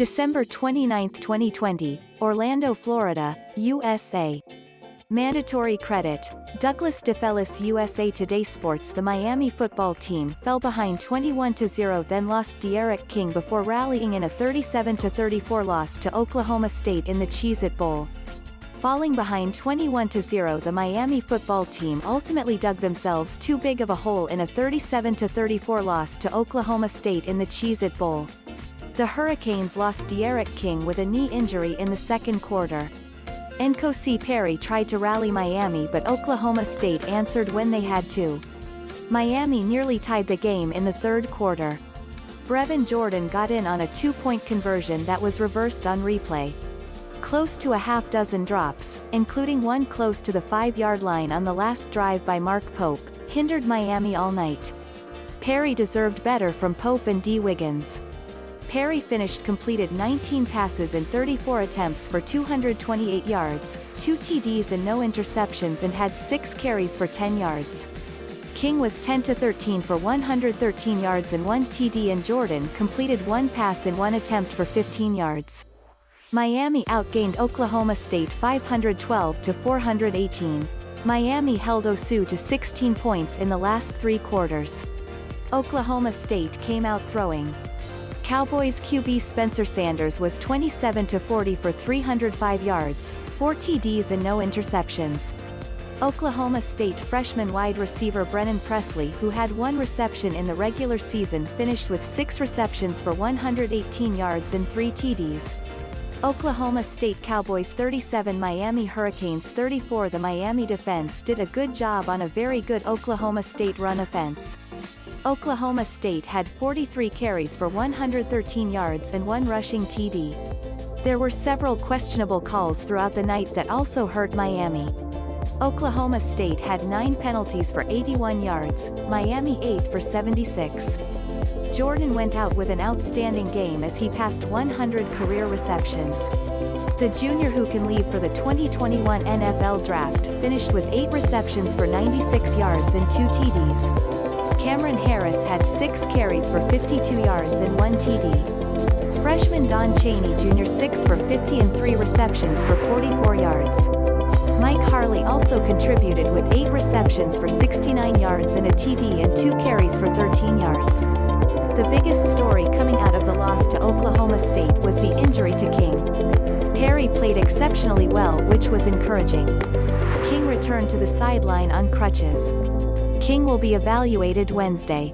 December 29, 2020, Orlando, Florida, USA. Mandatory credit. Douglas DeFelice-USA Today Sports The Miami football team fell behind 21-0 then lost D'Eriq King before rallying in a 37-34 loss to Oklahoma State in the Cheez-it Bowl. Falling behind 21-0 the Miami football team ultimately dug themselves too big of a hole in a 37-34 loss to Oklahoma State in the Cheez-it Bowl. The Hurricanes lost D'Eriq King with a knee injury in the second quarter. N'Kosi Perry tried to rally Miami but Oklahoma State answered when they had to. Miami nearly tied the game in the third quarter. Brevin Jordan got in on a two-point conversion that was reversed on replay. Close to a half-dozen drops, including one close to the 5-yard line on the last drive by Mark Pope, hindered Miami all night. Perry deserved better from Pope and Dee Wiggins. Perry completed 19 passes in 34 attempts for 228 yards, 2 TDs and no interceptions and had 6 carries for 10 yards. King was 10-13 for 113 yards and 1 TD and Jordan completed 1 pass in 1 attempt for 15 yards. Miami outgained Oklahoma State 512-418. Miami held OSU to 16 points in the last 3 quarters. Oklahoma State came out throwing. Cowboys QB Spencer Sanders was 27-40 for 305 yards, 4 TDs and no interceptions. Oklahoma State freshman wide receiver Brennan Presley, who had 1 reception in the regular season, finished with 6 receptions for 118 yards and 3 TDs. Oklahoma State Cowboys 37 Miami Hurricanes 34 The Miami defense did a good job on a very good Oklahoma State run offense. Oklahoma State had 43 carries for 113 yards and 1 rushing TD. There were several questionable calls throughout the night that also hurt Miami. Oklahoma State had 9 penalties for 81 yards, Miami 8 for 76. Jordan went out with an outstanding game as he passed 100 career receptions. The junior, who can leave for the 2021 NFL Draft, finished with 8 receptions for 96 yards and 2 TDs. Cameron Harris had 6 carries for 52 yards and 1 TD. Freshman Don Chaney Jr. 6 for 50 and 3 receptions for 44 yards. Mike Harley also contributed with 8 receptions for 69 yards and a TD and 2 carries for 13 yards. The biggest story coming out of the loss to Oklahoma State was the injury to King. Perry played exceptionally well, which was encouraging. King returned to the sideline on crutches. King will be evaluated Wednesday.